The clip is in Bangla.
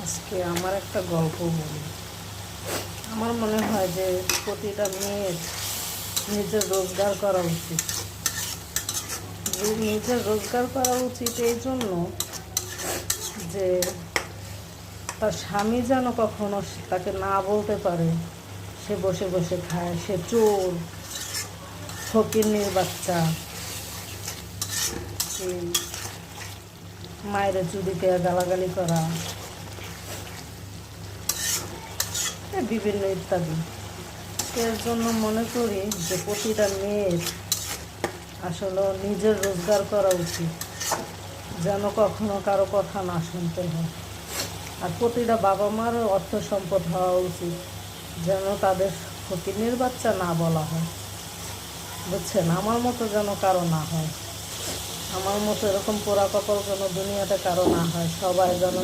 আজকে আমার একটা গল্প বলি। আমার মনে হয় যে প্রতিটা মেয়ের নিজের রোজগার করা উচিত। নিজের রোজগার করা উচিত এই জন্য যে তার স্বামী যেন কখনো তাকে না বলতে পারে সে বসে বসে খায়, সে চোর, ফকিন্নির বাচ্চা, এই মায়ের চুরিতে গালাগালি করা, বিভিন্ন ইত্যাদি। এর জন্য মনে করি যে প্রতিটা মেয়ের আসলে নিজের রোজগার করা উচিত, যেন কখনো কারো কথা না শুনতে হয়। আর প্রতিটা বাবা মারও অর্থ সম্পদ হওয়া উচিত, যেন তাদের ফকিন্নির বাচ্চা না বলা হয়। বুঝছেন? আমার মতো যেন কারো না হয়, আমার মতো এরকম পোড়া কপাল যেন দুনিয়াতে কারো না হয়। সবাই যেন